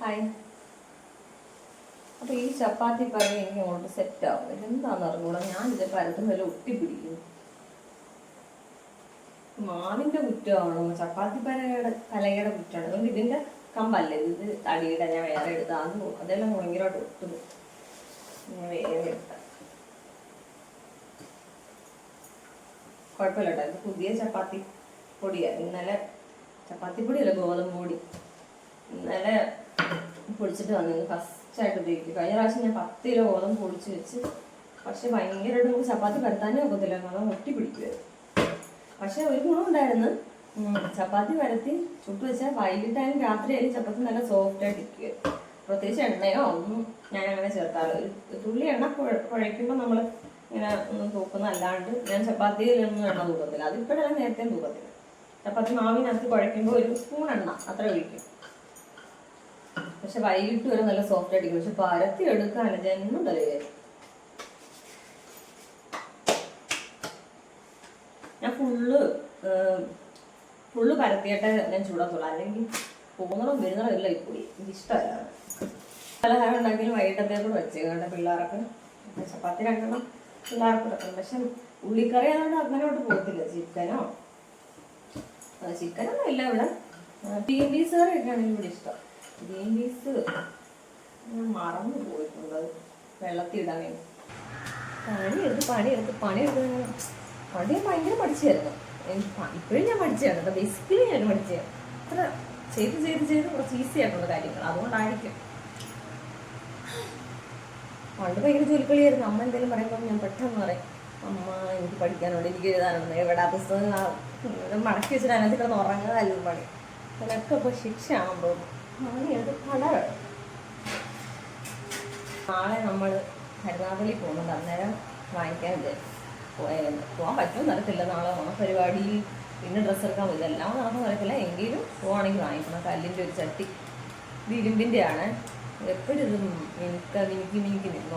Hi. അപ്പോൾ ഈ ചപ്പാത്തി പഴം എനിക്ക് അങ്ങോട്ട് സെറ്റാവും. ഇതെന്താണെന്ന് അറിഞ്ഞൂടാ. ഞാനിത് പരത്തുമ്പോൾ ഒട്ടിപ്പിടിക്കുന്നു. മാവിൻ്റെ കുറ്റമാണോ ചപ്പാത്തി കലയുടെ കുറ്റമാണ്? അതുകൊണ്ട് ഇതിൻ്റെ കമ്പല്ലേ ഇത് തടിയുടെ ഞാൻ വേറെ എടുത്താൽ അതെല്ലാം ഭയങ്കരമായിട്ട് ഒട്ടുന്നു. ഞാൻ വേറെ എടുത്താൽ കുഴപ്പമില്ല കേട്ടോ. ഇത് പുതിയ ചപ്പാത്തി പൊടിയാണ്. ഇന്നലെ ചപ്പാത്തി പൊടിയല്ല, ഗോതമ്പ് പൊടി ഇന്നലെ പൊടിച്ചിട്ട് വന്നിരുന്നു. ഫസ്റ്റായിട്ട് ഉപയോഗിക്കും. കഴിഞ്ഞ പ്രാവശ്യം ഞാൻ 10 കിലോ ഗോതമ്പ് പൊടിച്ച് വെച്ച്. പക്ഷെ ഭയങ്കരമായിട്ട് നമുക്ക് ചപ്പാത്തി പരത്താനേ ഒക്കത്തില്ല, കാരണം ഒട്ടി പിടിക്കുമായിരുന്നു. പക്ഷെ ഒരു ഗുണമുണ്ടായിരുന്നു, ചപ്പാത്തി പരത്തി ചുട്ട് വെച്ചാൽ വൈകിട്ടായാലും രാത്രിയായാലും ചപ്പാത്തി നല്ല സോഫ്റ്റായിട്ട് ഇരിക്കുമായിരുന്നു. പ്രത്യേകിച്ച് എണ്ണയോ ഒന്നും ഞാൻ അങ്ങനെ ചേർക്കാറില്ല. ഒരു തുള്ളി എണ്ണ കുഴയ്ക്കുമ്പോൾ നമ്മൾ ഇങ്ങനെ ഒന്നും തൂക്കുന്ന അല്ലാണ്ട് ഞാൻ ചപ്പാത്തിയിലൊന്നും എണ്ണ തൂക്കത്തില്ല. അതിപ്പോഴെല്ലാം നേരത്തെ തൂക്കത്തില്ല. ചപ്പാത്തി മാവിനകത്ത് കുഴയ്ക്കുമ്പോൾ ഒരു സ്പൂൺ എണ്ണ അത്ര ഒഴിക്കും. പക്ഷെ വൈകിട്ട് വരെ നല്ല സോഫ്റ്റ് ആയിട്ടിരിക്കും. പക്ഷെ പരത്തി എടുക്കാനല്ല ജന്മം തലയായി. ഞാൻ ഫുള്ള് പരത്തിയിട്ട് ഞാൻ ചൂടത്തുള്ളൂ, അല്ലെങ്കിൽ പോകുന്നതും വരുന്നതും എല്ലാം ഇപ്പോയി എനിക്കിഷ്ടമല്ല. പലഹാരം ഉണ്ടാക്കിയാലും വൈകിട്ടത്തേക്കൂടെ വെച്ചേക്കട്ടെ പിള്ളേർക്ക്. ചപ്പാത്തി 2 പിള്ളേർക്ക് വെക്കണം. പക്ഷെ ഉള്ളിക്കറി അതുകൊണ്ട് അങ്ങനെയോട്ട് പോകത്തില്ല. ചിക്കനൊന്നും ഇല്ല ഇവിടെ. ഗ്രീൻ പീസ് കറിയൊക്കെ ആണെങ്കിൽ ഇവിടെ ഇഷ്ടം. ഗ്രീൻ പീസ് ഞാൻ മറന്നു പോയിട്ടുണ്ട് വെള്ളത്തിൽ ഇടാൻ വേണ്ടി. പണിയെടുത്ത് പണി ഭയങ്കര പഠിച്ചായിരുന്നു. ഇപ്പോഴും ഞാൻ പഠിച്ചതാണ് കേട്ടോ. ബേസിക്കലി ഞാൻ പഠിച്ചതാണ്. അത്ര ചെയ്ത് കുറച്ച് ഈസി ആയിട്ടുള്ള കാര്യങ്ങൾ. അതുകൊണ്ടായിരിക്കും. പണ്ട് ഭയങ്കര ജോലിക്കളിയായിരുന്നു. അമ്മ എന്തെങ്കിലും പറയുമ്പോൾ ഞാൻ പെട്ടെന്ന് പറയും, അമ്മ എനിക്ക് പഠിക്കാനുണ്ട്, എനിക്ക് എഴുതാനുണ്ട്. എവിടെ പുസ്തകം മടക്കി വെച്ചിട്ട് അതിനകത്ത് കിടന്ന് ഉറങ്ങാതല്ല പണി. അതിനൊക്കെ ഇപ്പോൾ ശിക്ഷയാണെന്ന് തോന്നുന്നു. നാളെ നമ്മൾ കരുനാഗപ്പള്ളി പോകുന്നുണ്ട്. അന്നേരം വാങ്ങിക്കാൻ പോകാൻ പറ്റുമെന്ന് അറിയത്തില്ല. നാളെ ഓണപരിപാടി പിന്നെ ഡ്രസ്സ് എടുക്കാൻ പോയി. ഇതെല്ലാം നടക്കാൻ അറിയത്തില്ല. എങ്കിലും പോവാണെങ്കിൽ വാങ്ങിക്കണം. കല്ലിൻ്റെ ഒരു ചട്ടി, ഇത് ഇരുമ്പിൻ്റെ ആണ്. എപ്പോഴും ഇത് മിനിക്ക് നിന്നു.